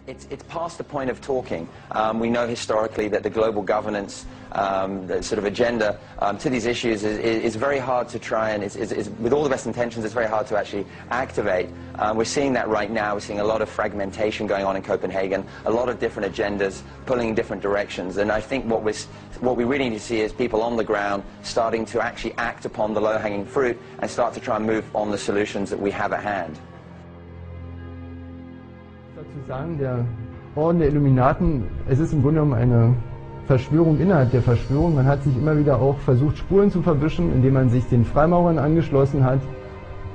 It's past the point of talking. We know historically that the global governance the sort of agenda to these issues is very hard to try and, with all the best intentions, it's very hard to actually activate. We're seeing that right now. We're seeing a lot of fragmentation going on in Copenhagen, a lot of different agendas pulling in different directions. And I think what we really need to see is people on the ground starting to actually act upon the low-hanging fruit and start to try and move on the solutions that we have at hand. Zu sagen, der Orden der Illuminaten, es ist im Grunde genommen eine Verschwörung innerhalb der Verschwörung. Man hat sich immer wieder auch versucht, Spuren zu verwischen, indem man sich den Freimaurern angeschlossen hat,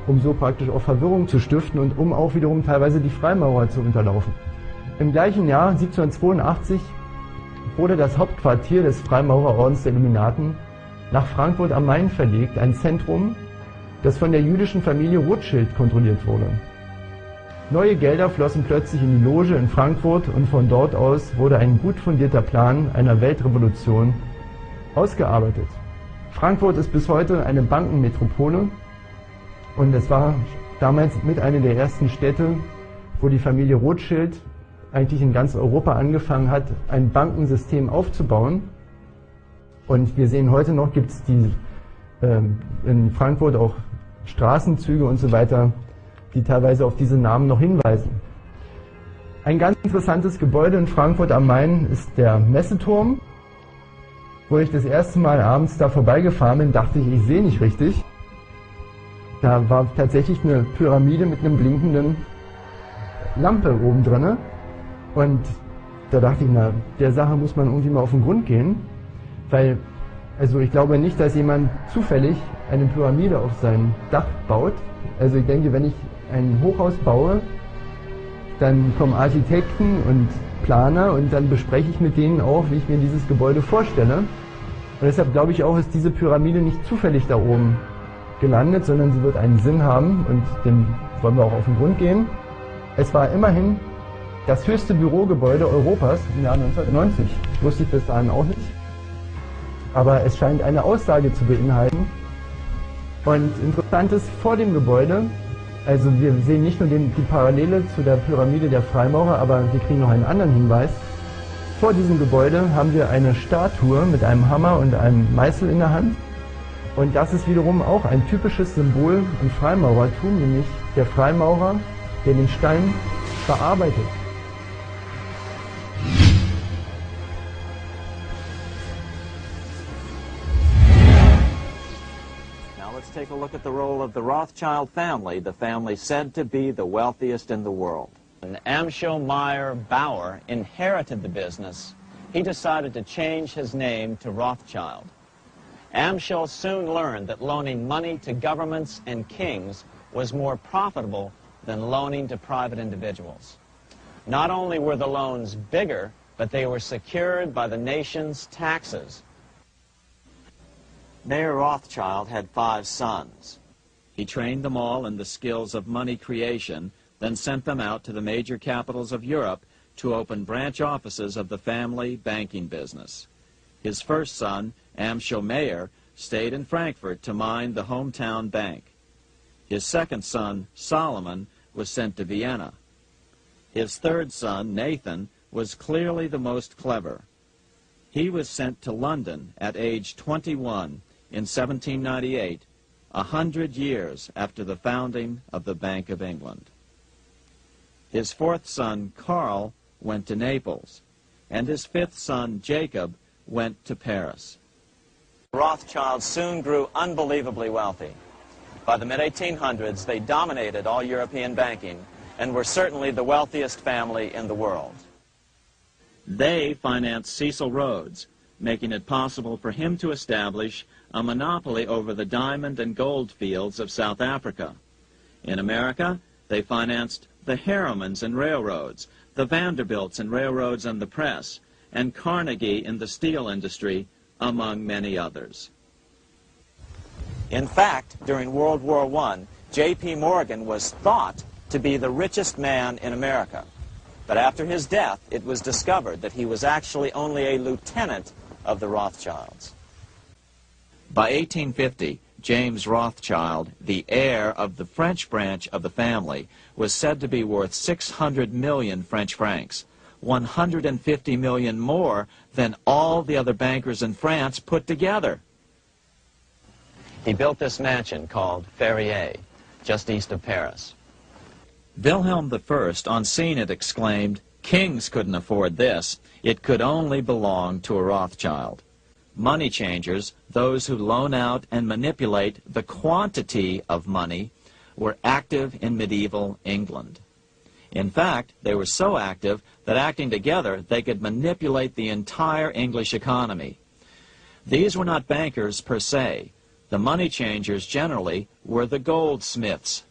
um so praktisch auch Verwirrung zu stiften und um auch wiederum teilweise die Freimaurer zu unterlaufen. Im gleichen Jahr, 1782, wurde das Hauptquartier des Freimaurerordens der Illuminaten nach Frankfurt am Main verlegt, ein Zentrum, das von der jüdischen Familie Rothschild kontrolliert wurde. Neue Gelder flossen plötzlich in die Loge in Frankfurt und von dort aus wurde ein gut fundierter Plan einer Weltrevolution ausgearbeitet. Frankfurt ist bis heute eine Bankenmetropole und es war damals mit einer der ersten Städte, wo die Familie Rothschild eigentlich in ganz Europa angefangen hat, ein Bankensystem aufzubauen. Und wir sehen heute noch, gibt es in Frankfurt auch Straßenzüge und so weiter, die teilweise auf diese Namen noch hinweisen. Ein ganz interessantes Gebäude in Frankfurt am Main ist der Messeturm. Wo ich das erste Mal abends da vorbeigefahren bin, dachte ich sehe nicht richtig. Da war tatsächlich eine Pyramide mit einem blinkenden Lampe oben drin. Und da dachte ich, na, der Sache muss man irgendwie mal auf den Grund gehen. Weil, also ich glaube nicht, dass jemand zufällig eine Pyramide auf sein Dach baut. Also ich denke, wenn ich ein Hochhaus baue, dann kommen Architekten und Planer und dann bespreche ich mit denen auch, wie ich mir dieses Gebäude vorstelle. Und deshalb glaube ich auch, ist diese Pyramide nicht zufällig da oben gelandet, sondern sie wird einen Sinn haben und dem wollen wir auch auf den Grund gehen. Es war immerhin das höchste Bürogebäude Europas im Jahr 1990. Das wusste ich bis dahin auch nicht. Aber es scheint eine Aussage zu beinhalten. Und interessant ist, vor dem Gebäude, also wir sehen nicht nur die Parallele zu der Pyramide der Freimaurer, aber wir kriegen noch einen anderen Hinweis. Vor diesem Gebäude haben wir eine Statue mit einem Hammer und einem Meißel in der Hand. Und das ist wiederum auch ein typisches Symbol im Freimaurertum, nämlich der Freimaurer, der den Stein verarbeitet. Let's take a look at the role of the Rothschild family, the family said to be the wealthiest in the world. When Amschel Meyer Bauer inherited the business, he decided to change his name to Rothschild. Amschel soon learned that loaning money to governments and kings was more profitable than loaning to private individuals. Not only were the loans bigger, but they were secured by the nation's taxes. Mayer Rothschild had 5 sons. He trained them all in the skills of money creation, then sent them out to the major capitals of Europe to open branch offices of the family banking business. His first son, Amschel Meyer, stayed in Frankfurt to mind the hometown bank. His second son, Solomon, was sent to Vienna. His third son, Nathan, was clearly the most clever. He was sent to London at age 21 in 1798, 100 years after the founding of the Bank of England. His fourth son, Karl, went to Naples, and his fifth son, Jacob, went to Paris. The Rothschilds soon grew unbelievably wealthy. By the mid-1800s, they dominated all European banking and were certainly the wealthiest family in the world. They financed Cecil Rhodes, making it possible for him to establish a monopoly over the diamond and gold fields of South Africa. In America, they financed the Harrimans and railroads, the Vanderbilts and railroads and the press, and Carnegie in the steel industry, among many others. In fact, during World War I, J.P. Morgan was thought to be the richest man in America. But after his death, it was discovered that he was actually only a lieutenant of the Rothschilds. By 1850, James Rothschild, the heir of the French branch of the family, was said to be worth 600 million French francs, 150 million more than all the other bankers in France put together. He built this mansion called Ferrier, just east of Paris. Wilhelm I, on seeing it, exclaimed, "Kings couldn't afford this. It could only belong to a Rothschild." Money changers, those who loan out and manipulate the quantity of money, were active in medieval England. In fact, they were so active that acting together, they could manipulate the entire English economy. These were not bankers per se. The money changers generally were the goldsmiths.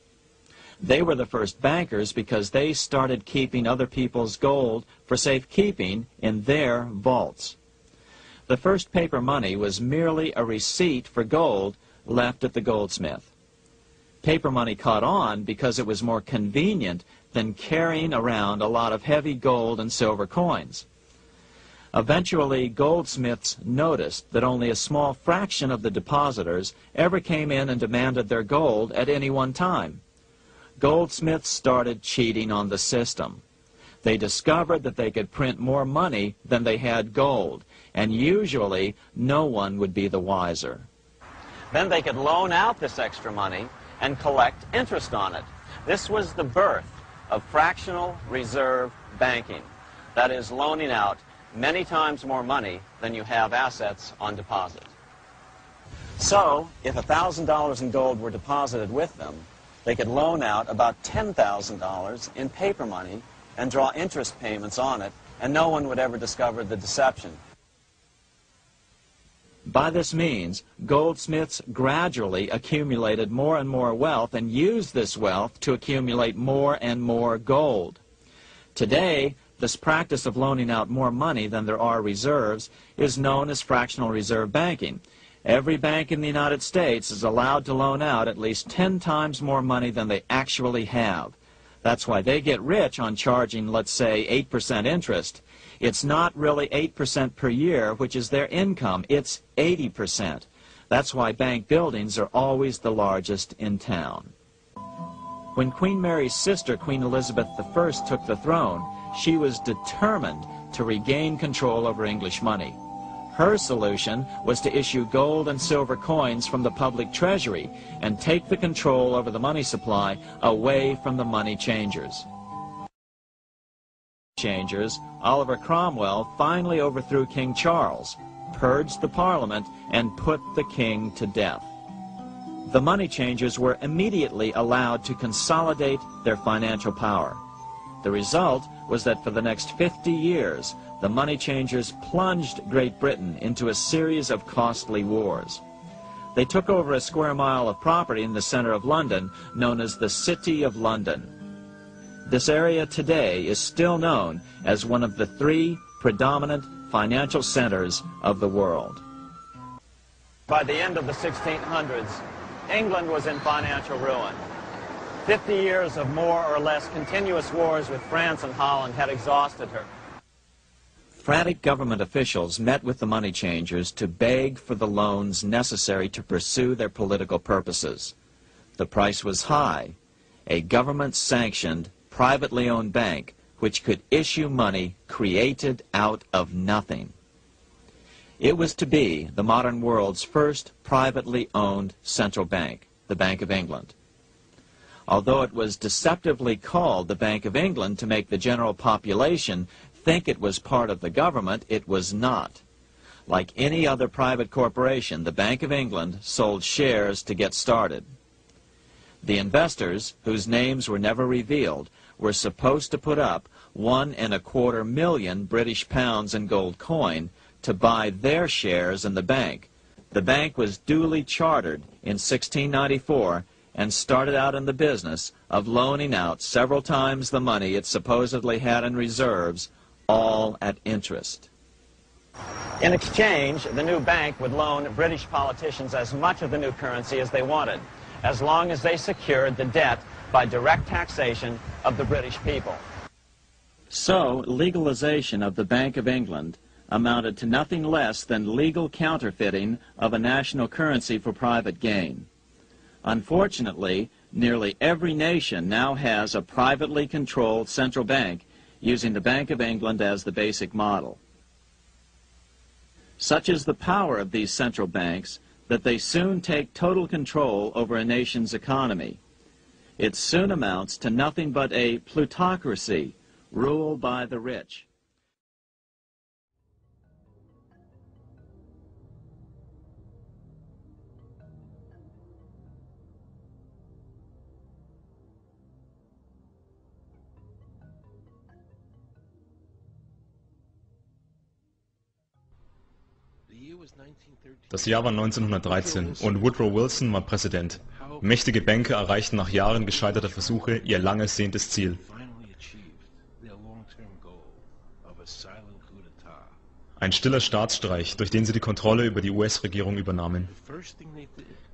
They were the first bankers because they started keeping other people's gold for safekeeping in their vaults. The first paper money was merely a receipt for gold left at the goldsmith. Paper money caught on because it was more convenient than carrying around a lot of heavy gold and silver coins. Eventually, goldsmiths noticed that only a small fraction of the depositors ever came in and demanded their gold at any one time. Goldsmiths started cheating on the system. They discovered that they could print more money than they had gold, and usually no one would be the wiser. Then they could loan out this extra money and collect interest on it. This was the birth of fractional reserve banking. That is, loaning out many times more money than you have assets on deposit. So, if $1,000 in gold were deposited with them, they could loan out about $10,000 in paper money and draw interest payments on it, and no one would ever discover the deception. By this means, goldsmiths gradually accumulated more and more wealth and used this wealth to accumulate more and more gold. Today, this practice of loaning out more money than there are reserves is known as fractional reserve banking. Every bank in the United States is allowed to loan out at least 10 times more money than they actually have. That's why they get rich on charging, let's say, 8% interest. It's not really 8% per year, which is their income. It's 80%. That's why bank buildings are always the largest in town. When Queen Mary's sister, Queen Elizabeth I, took the throne, she was determined to regain control over English money. Her solution was to issue gold and silver coins from the public treasury and take the control over the money supply away from the money changers. Oliver Cromwell finally overthrew King Charles, purged the Parliament, and put the king to death. The money changers were immediately allowed to consolidate their financial power. The result was that for the next 50 years, the money changers plunged Great Britain into a series of costly wars. They took over a square mile of property in the center of London, known as the City of London. This area today is still known as one of the 3 predominant financial centers of the world. By the end of the 1600s, England was in financial ruin. 50 years of more or less continuous wars with France and Holland had exhausted her. Frantic government officials met with the money changers to beg for the loans necessary to pursue their political purposes. The price was high. A government-sanctioned, privately owned bank which could issue money created out of nothing. It was to be the modern world's first privately owned central bank, the Bank of England. Although it was deceptively called the Bank of England to make the general population think it was part of the government, it was not. Like any other private corporation, the Bank of England sold shares to get started. The investors, whose names were never revealed, were supposed to put up £1.25 million British pounds in gold coin to buy their shares in the bank. The bank was duly chartered in 1694 and started out in the business of loaning out several times the money it supposedly had in reserves, all at interest. In exchange, the new bank would loan British politicians as much of the new currency as they wanted, as long as they secured the debt by direct taxation of the British people. So, legalization of the Bank of England amounted to nothing less than legal counterfeiting of a national currency for private gain. Unfortunately, nearly every nation now has a privately controlled central bank using the Bank of England as the basic model. Such is the power of these central banks that they soon take total control over a nation's economy. It soon amounts to nothing but a plutocracy ruled by the rich. Das Jahr war 1913 und Woodrow Wilson war Präsident. Mächtige Banker erreichten nach Jahren gescheiterter Versuche ihr lang ersehntes Ziel. Ein stiller Staatsstreich, durch den sie die Kontrolle über die US-Regierung übernahmen.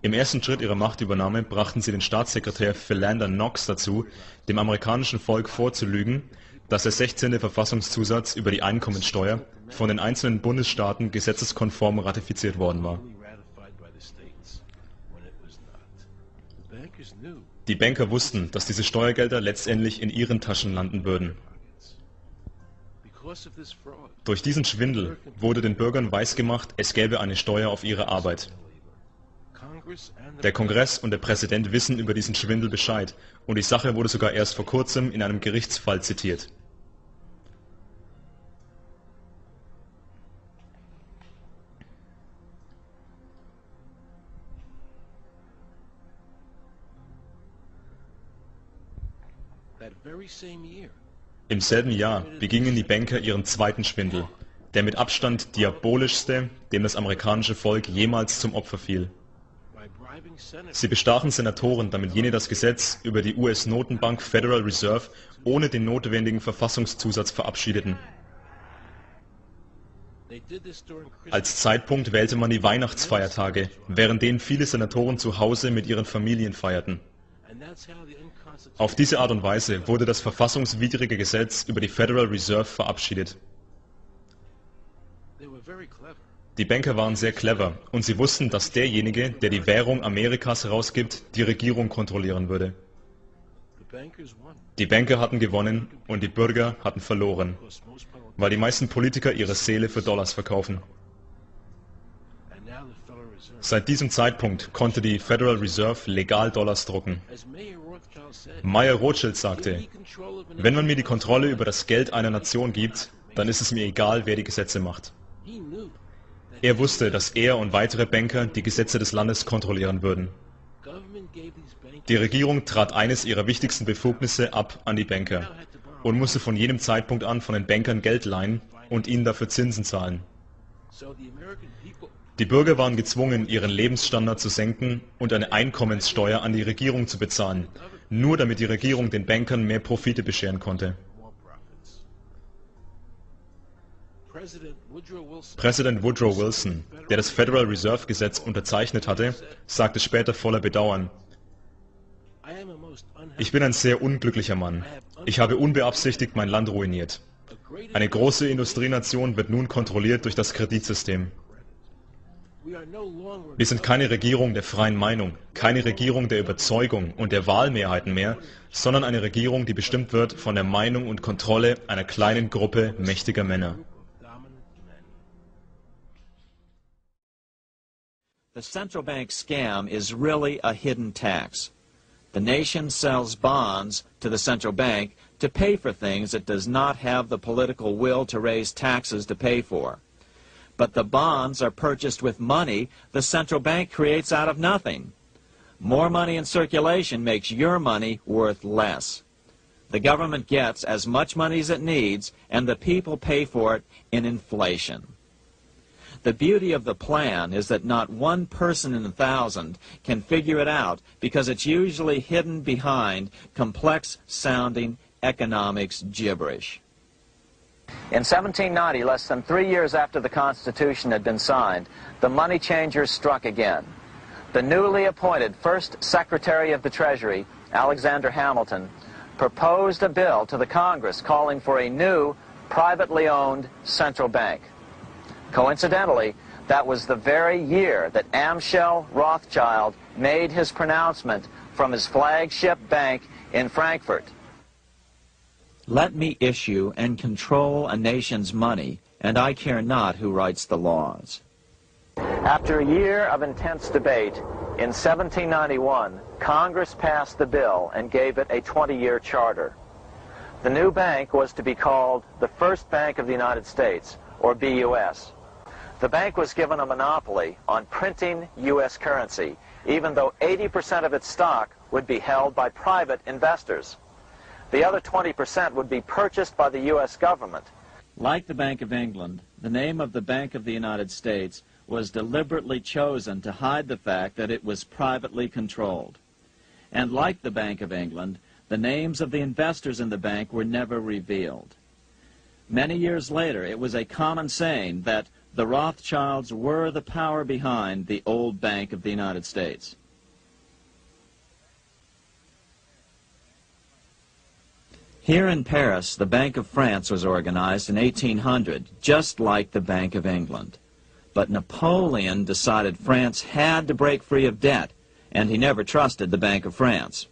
Im ersten Schritt ihrer Machtübernahme brachten sie den Staatssekretär Philander Knox dazu, dem amerikanischen Volk vorzulügen, dass der 16. Verfassungszusatz über die Einkommensteuer von den einzelnen Bundesstaaten gesetzeskonform ratifiziert worden war. Die Banker wussten, dass diese Steuergelder letztendlich in ihren Taschen landen würden. Durch diesen Schwindel wurde den Bürgern weisgemacht, es gäbe eine Steuer auf ihre Arbeit. Der Kongress und der Präsident wissen über diesen Schwindel Bescheid und die Sache wurde sogar erst vor kurzem in einem Gerichtsfall zitiert. Im selben Jahr begingen die Banker ihren zweiten Schwindel, der mit Abstand diabolischste, dem das amerikanische Volk jemals zum Opfer fiel. Sie bestachen Senatoren, damit jene das Gesetz über die US-Notenbank Federal Reserve ohne den notwendigen Verfassungszusatz verabschiedeten. Als Zeitpunkt wählte man die Weihnachtsfeiertage, während denen viele Senatoren zu Hause mit ihren Familien feierten. Auf diese Art und Weise wurde das verfassungswidrige Gesetz über die Federal Reserve verabschiedet. Die Banker waren sehr clever und sie wussten, dass derjenige, der die Währung Amerikas herausgibt, die Regierung kontrollieren würde. Die Banker hatten gewonnen und die Bürger hatten verloren, weil die meisten Politiker ihre Seele für Dollars verkaufen. Seit diesem Zeitpunkt konnte die Federal Reserve legal Dollars drucken. Meyer Rothschild sagte, wenn man mir die Kontrolle über das Geld einer Nation gibt, dann ist es mir egal, wer die Gesetze macht. Er wusste, dass er und weitere Banker die Gesetze des Landes kontrollieren würden. Die Regierung trat eines ihrer wichtigsten Befugnisse ab an die Banker und musste von jedem Zeitpunkt an von den Bankern Geld leihen und ihnen dafür Zinsen zahlen. Die Bürger waren gezwungen, ihren Lebensstandard zu senken und eine Einkommenssteuer an die Regierung zu bezahlen, nur damit die Regierung den Bankern mehr Profite bescheren konnte. Präsident Woodrow Wilson, der das Federal Reserve Gesetz unterzeichnet hatte, sagte später voller Bedauern: Ich bin ein sehr unglücklicher Mann. Ich habe unbeabsichtigt mein Land ruiniert. Eine große Industrienation wird nun kontrolliert durch das Kreditsystem. Wir sind keine Regierung der freien Meinung, keine Regierung der Überzeugung und der Wahlmehrheiten mehr, sondern eine Regierung, die bestimmt wird von der Meinung und Kontrolle einer kleinen Gruppe mächtiger Männer. The central bank scam is really a hidden tax. The nation sells bonds to the central bank to pay for things it does not have the political will to raise taxes to pay for. But the bonds are purchased with money the central bank creates out of nothing. More money in circulation makes your money worth less. The government gets as much money as it needs, and the people pay for it in inflation. The beauty of the plan is that not one person in 1,000 can figure it out because it's usually hidden behind complex-sounding economics gibberish. In 1790, less than 3 years after the Constitution had been signed, the money changers struck again. The newly appointed first Secretary of the Treasury, Alexander Hamilton, proposed a bill to the Congress calling for a new, privately owned central bank. Coincidentally, that was the very year that Amschel Rothschild made his pronouncement from his flagship bank in Frankfurt. Let me issue and control a nation's money, and I care not who writes the laws. After a year of intense debate, in 1791, Congress passed the bill and gave it a 20-year charter. The new bank was to be called the First Bank of the United States, or BUS. The bank was given a monopoly on printing U.S. currency, even though 80% of its stock would be held by private investors. The other 20% would be purchased by the U.S. government. Like the Bank of England, the name of the Bank of the United States was deliberately chosen to hide the fact that it was privately controlled. And like the Bank of England, the names of the investors in the bank were never revealed. Many years later, it was a common saying that the Rothschilds were the power behind the old Bank of the United States. Here in Paris, the Bank of France was organized in 1800, just like the Bank of England. But Napoleon decided France had to break free of debt, and he never trusted the Bank of France.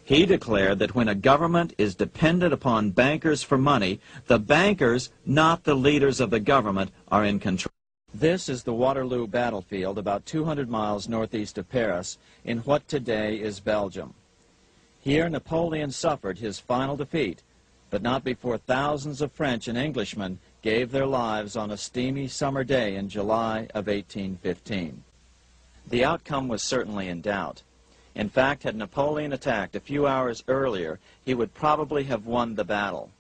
He declared that when a government is dependent upon bankers for money, the bankers, not the leaders of the government, are in control. This is the Waterloo battlefield about 200 miles northeast of Paris in what today is Belgium. Here Napoleon suffered his final defeat, but not before thousands of French and Englishmen gave their lives on a steamy summer day in July of 1815. The outcome was certainly in doubt. In fact, had Napoleon attacked a few hours earlier, he would probably have won the battle.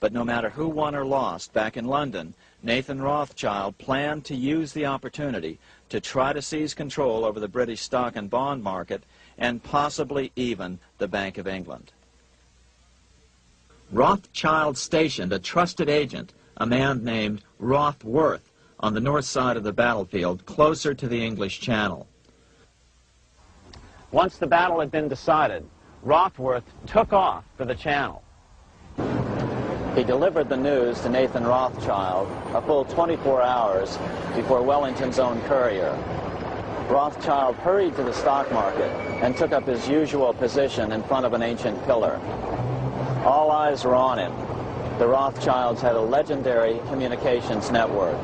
But no matter who won or lost, back in London, Nathan Rothschild planned to use the opportunity to try to seize control over the British stock and bond market and possibly even the Bank of England. Rothschild stationed a trusted agent, a man named Rothworth, on the north side of the battlefield, closer to the English Channel. Once the battle had been decided, Rothworth took off for the Channel. He delivered the news to Nathan Rothschild a full 24 hours before Wellington's own courier. Rothschild hurried to the stock market and took up his usual position in front of an ancient pillar. All eyes were on him. The Rothschilds had a legendary communications network.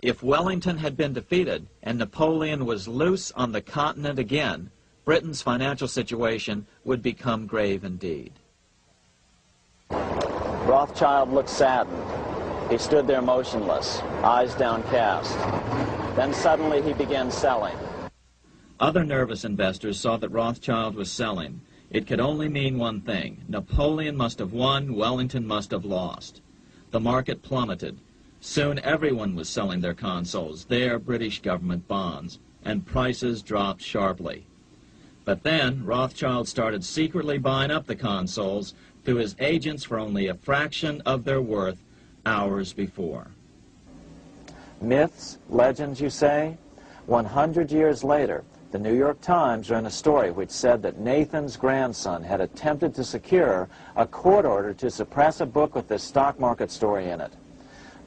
If Wellington had been defeated and Napoleon was loose on the continent again, Britain's financial situation would become grave indeed. Rothschild looked saddened. He stood there motionless, eyes downcast. Then suddenly he began selling. Other nervous investors saw that Rothschild was selling. It could only mean one thing. Napoleon must have won, Wellington must have lost. The market plummeted. Soon everyone was selling their consols, their British government bonds, and prices dropped sharply. But then Rothschild started secretly buying up the consols through his agents for only a fraction of their worth hours before. Myths, legends, you say? 100 years later, the New York Times ran a story which said that Nathan's grandson had attempted to secure a court order to suppress a book with this stock market story in it.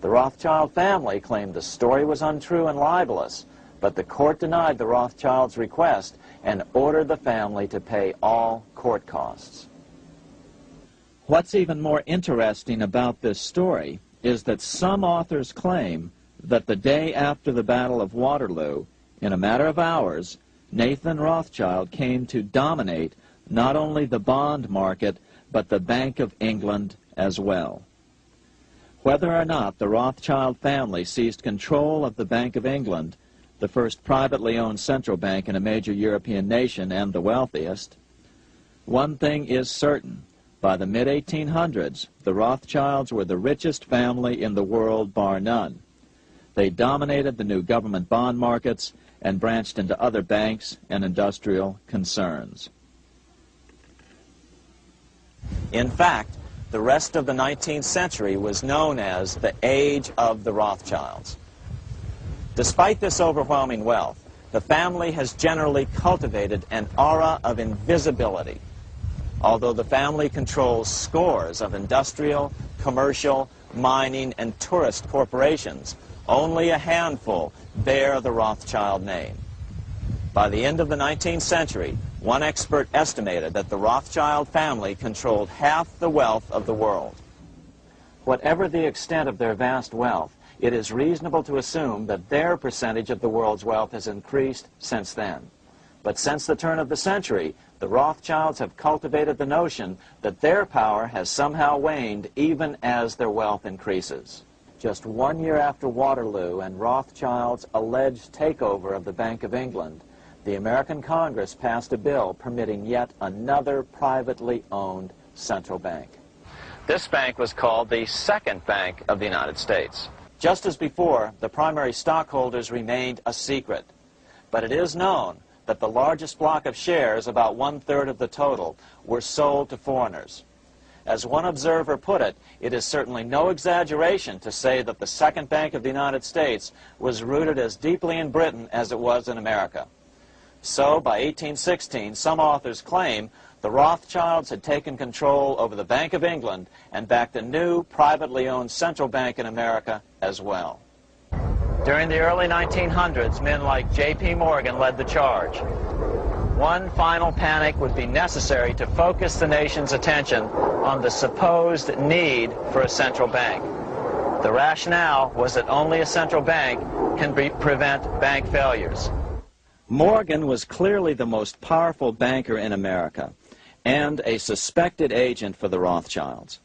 The Rothschild family claimed the story was untrue and libelous, but the court denied the Rothschilds' request and ordered the family to pay all court costs. What's even more interesting about this story is that some authors claim that the day after the Battle of Waterloo, in a matter of hours, Nathan Rothschild came to dominate not only the bond market, but the Bank of England as well. Whether or not the Rothschild family seized control of the Bank of England, the first privately owned central bank in a major European nation and the wealthiest, one thing is certain. By the mid-1800s, the Rothschilds were the richest family in the world, bar none. They dominated the new government bond markets and branched into other banks and industrial concerns. In fact, the rest of the 19th century was known as the Age of the Rothschilds. Despite this overwhelming wealth, the family has generally cultivated an aura of invisibility. Although the family controls scores of industrial, commercial, mining, and tourist corporations. Only a handful bear the Rothschild name. By the end of the 19th century, one expert estimated that the Rothschild family controlled half the wealth of the world. Whatever the extent of their vast wealth, it is reasonable to assume that their percentage of the world's wealth has increased since then. But since the turn of the century, the Rothschilds have cultivated the notion that their power has somehow waned even as their wealth increases. Just 1 year after Waterloo and Rothschild's alleged takeover of the Bank of England, the American Congress passed a bill permitting yet another privately owned central bank. This bank was called the Second Bank of the United States. Just as before, the primary stockholders remained a secret. But it is known that the largest block of shares, about 1/3 of the total, were sold to foreigners. As one observer put it, it is certainly no exaggeration to say that the Second Bank of the United States was rooted as deeply in Britain as it was in America. So, by 1816, some authors claim the Rothschilds had taken control over the Bank of England and backed a new, privately owned central bank in America as well. During the early 1900s, men like J.P. Morgan led the charge. One final panic would be necessary to focus the nation's attention on the supposed need for a central bank. The rationale was that only a central bank can prevent bank failures. Morgan was clearly the most powerful banker in America and a suspected agent for the Rothschilds.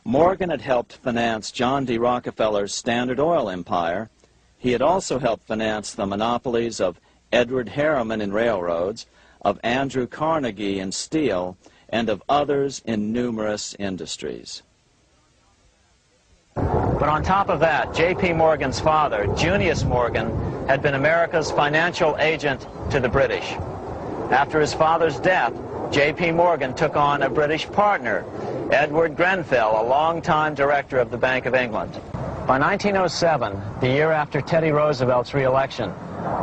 Morgan had helped finance John D. Rockefeller's Standard Oil empire. He had also helped finance the monopolies of Edward Harriman in railroads, of Andrew Carnegie in steel, and of others in numerous industries. But on top of that, J.P. Morgan's father, Junius Morgan, had been America's financial agent to the British. After his father's death, J.P. Morgan took on a British partner, Edward Grenfell, a longtime director of the Bank of England. By 1907, the year after Teddy Roosevelt's re-election,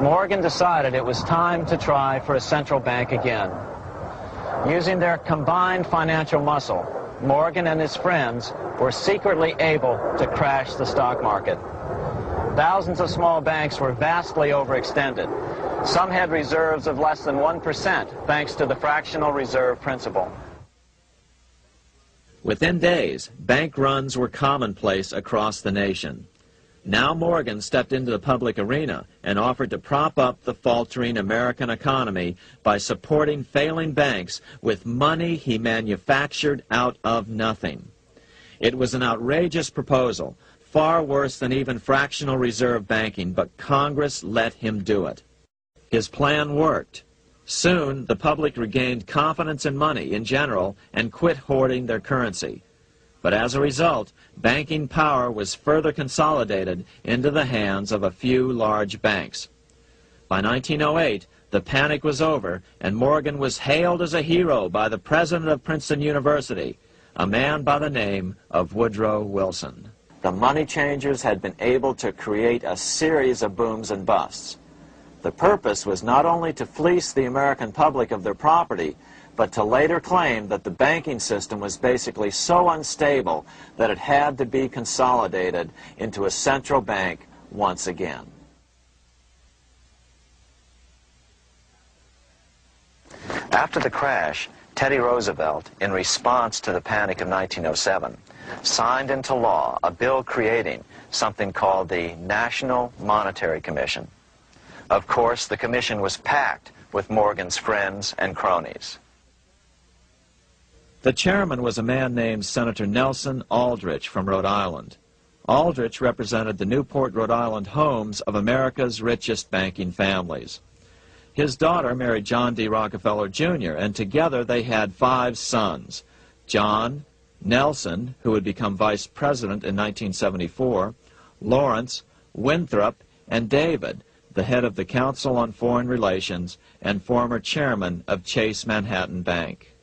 Morgan decided it was time to try for a central bank again. Using their combined financial muscle, Morgan and his friends were secretly able to crash the stock market. Thousands of small banks were vastly overextended. Some had reserves of less than 1% thanks to the fractional reserve principle. Within days, bank runs were commonplace across the nation. Now Morgan stepped into the public arena and offered to prop up the faltering American economy by supporting failing banks with money he manufactured out of nothing. It was an outrageous proposal, far worse than even fractional reserve banking, but Congress let him do it. His plan worked. Soon, the public regained confidence in money in general and quit hoarding their currency. But as a result, banking power was further consolidated into the hands of a few large banks. By 1908, the panic was over, and Morgan was hailed as a hero by the president of Princeton University, a man by the name of Woodrow Wilson. The money changers had been able to create a series of booms and busts. The purpose was not only to fleece the American public of their property, but to later claim that the banking system was basically so unstable that it had to be consolidated into a central bank once again. After the crash, Teddy Roosevelt, in response to the panic of 1907, signed into law a bill creating something called the National Monetary Commission. Of course, the commission was packed with Morgan's friends and cronies. The chairman was a man named Senator Nelson Aldrich from Rhode Island. Aldrich represented the Newport, Rhode Island homes of America's richest banking families. His daughter married John D. Rockefeller, Jr., and together they had 5 sons: John, Nelson, who would become vice president in 1974, Lawrence, Winthrop, and David, the head of the Council on Foreign Relations and former chairman of Chase Manhattan Bank.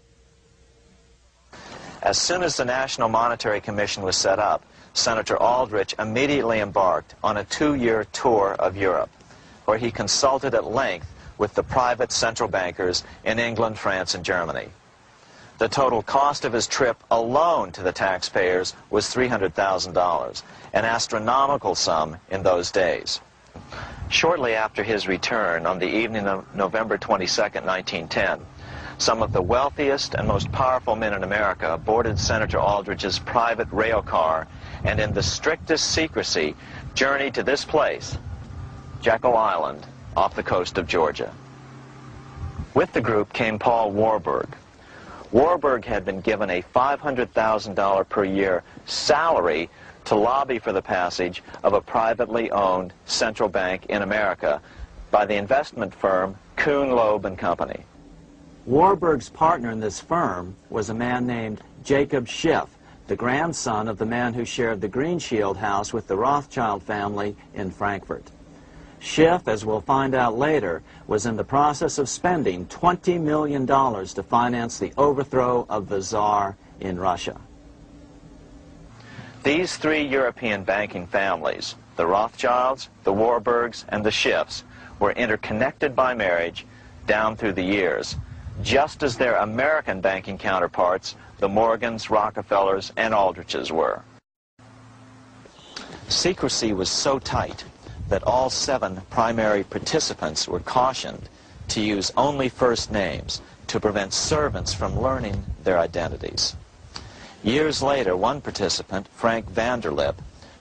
As soon as the National Monetary Commission was set up, Senator Aldrich immediately embarked on a 2-year tour of Europe, where he consulted at length with the private central bankers in England, France, and Germany. The total cost of his trip alone to the taxpayers was $300,000, an astronomical sum in those days. Shortly after his return, on the evening of November 22, 1910, some of the wealthiest and most powerful men in America boarded Senator Aldrich's private rail car and in the strictest secrecy journeyed to this place, Jekyll Island, off the coast of Georgia. With the group came Paul Warburg. Warburg had been given a $500,000 per year salary to lobby for the passage of a privately owned central bank in America by the investment firm Kuhn, Loeb and Company. Warburg's partner in this firm was a man named Jacob Schiff, the grandson of the man who shared the Green Shield house with the Rothschild family in Frankfurt. Schiff, as we'll find out later, was in the process of spending $20 million to finance the overthrow of the Tsar in Russia. These three European banking families, the Rothschilds, the Warburgs, and the Schiffs, were interconnected by marriage down through the years, just as their American banking counterparts, the Morgans, Rockefellers, and Aldriches were. Secrecy was so tight that all 7 primary participants were cautioned to use only first names to prevent servants from learning their identities. Years later, one participant, Frank Vanderlip,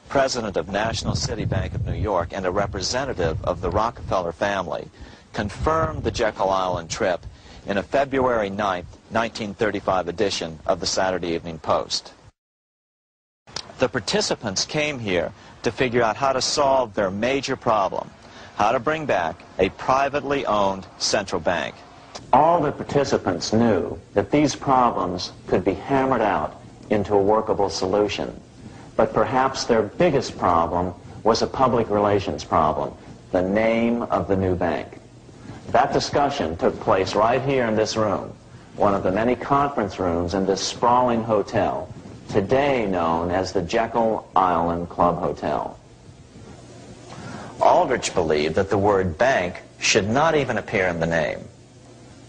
president of National City Bank of New York and a representative of the Rockefeller family, confirmed the Jekyll Island trip in a February 9, 1935 edition of the Saturday Evening Post. The participants came here to figure out how to solve their major problem, how to bring back a privately owned central bank. All the participants knew that these problems could be hammered out into a workable solution. But perhaps their biggest problem was a public relations problem, the name of the new bank. That discussion took place right here in this room, one of the many conference rooms in this sprawling hotel, today known as the Jekyll Island Club Hotel. Aldrich believed that the word bank should not even appear in the name.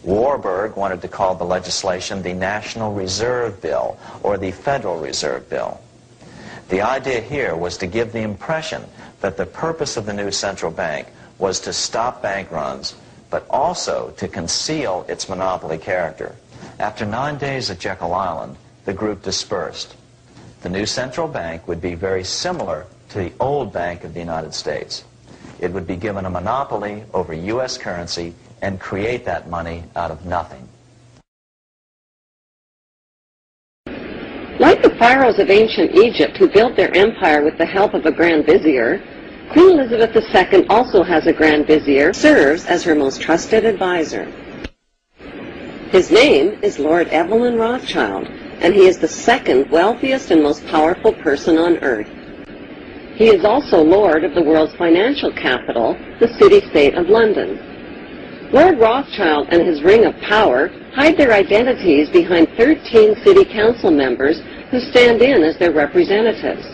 Warburg wanted to call the legislation the National Reserve Bill or the Federal Reserve Bill. The idea here was to give the impression that the purpose of the new central bank was to stop bank runs, but also to conceal its monopoly character. After 9 days at Jekyll Island, the group dispersed. The new central bank would be very similar to the old Bank of the United States. It would be given a monopoly over U.S. currency and create that money out of nothing. Like the pharaohs of ancient Egypt who built their empire with the help of a grand vizier, Queen Elizabeth II also has a grand vizier, serves as her most trusted advisor. His name is Lord Evelyn Rothschild, and he is the second wealthiest and most powerful person on earth. He is also Lord of the world's financial capital, the city-state of London. Lord Rothschild and his ring of power hide their identities behind 13 city council members who stand in as their representatives.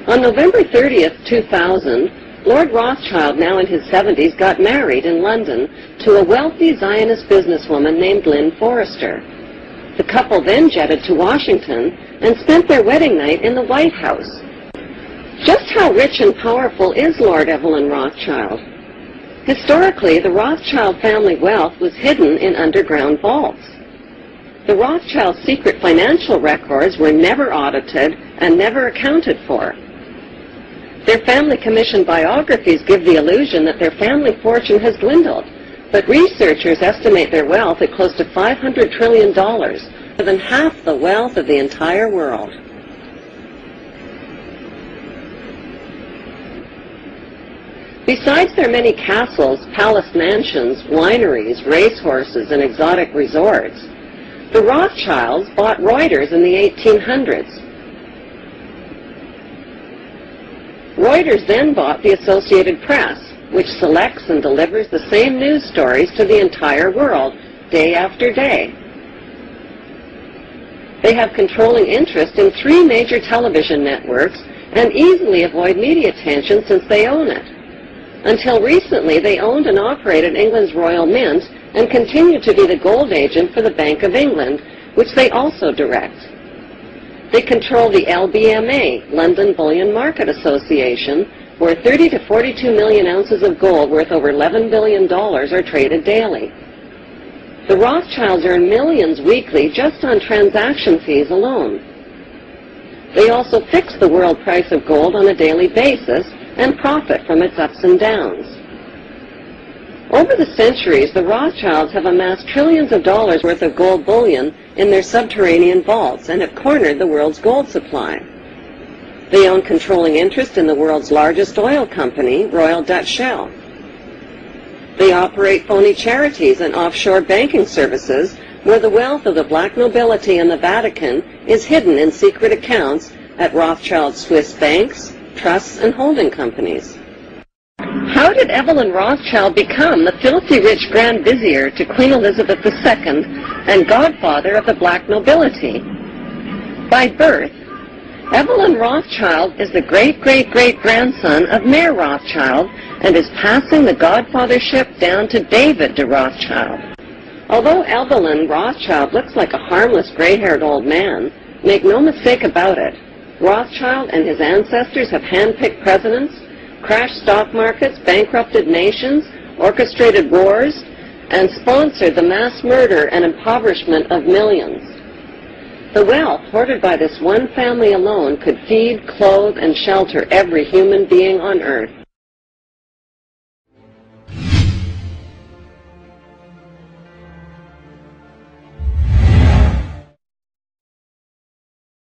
On November 30th, 2000, Lord Rothschild, now in his 70s, got married in London to a wealthy Zionist businesswoman named Lynn Forrester. The couple then jetted to Washington and spent their wedding night in the White House. Just how rich and powerful is Lord Evelyn Rothschild? Historically, the Rothschild family wealth was hidden in underground vaults. The Rothschild's secret financial records were never audited and never accounted for. Their family commissioned biographies give the illusion that their family fortune has dwindled, but researchers estimate their wealth at close to $500 trillion, more than half the wealth of the entire world. Besides their many castles, palace mansions, wineries, racehorses, and exotic resorts, the Rothschilds bought Reuters in the 1800s. Reuters then bought the Associated Press, which selects and delivers the same news stories to the entire world, day after day. They have controlling interest in 3 major television networks and easily avoid media attention since they own it. Until recently, they owned and operated England's Royal Mint and continued to be the gold agent for the Bank of England which they also direct. They control the LBMA, London Bullion Market Association, where 30 to 42 million ounces of gold worth over $11 billion are traded daily. The Rothschilds earn millions weekly just on transaction fees alone. They also fix the world price of gold on a daily basis and profit from its ups and downs. Over the centuries, the Rothschilds have amassed trillions of dollars worth of gold bullion in their subterranean vaults and have cornered the world's gold supply. They own controlling interest in the world's largest oil company, Royal Dutch Shell. They operate phony charities and offshore banking services where the wealth of the black nobility and the Vatican is hidden in secret accounts at Rothschild Swiss banks, trusts, and holding companies. How did Evelyn Rothschild become the filthy rich Grand Vizier to Queen Elizabeth II and godfather of the black nobility? By birth, Evelyn Rothschild is the great-great-great-grandson of Mayer Rothschild and is passing the godfathership down to David de Rothschild. Although Evelyn Rothschild looks like a harmless gray-haired old man, make no mistake about it, Rothschild and his ancestors have handpicked presidents, crashed stock markets, bankrupted nations, orchestrated wars, and sponsored the mass murder and impoverishment of millions. The wealth hoarded by this one family alone could feed, clothe, and shelter every human being on earth.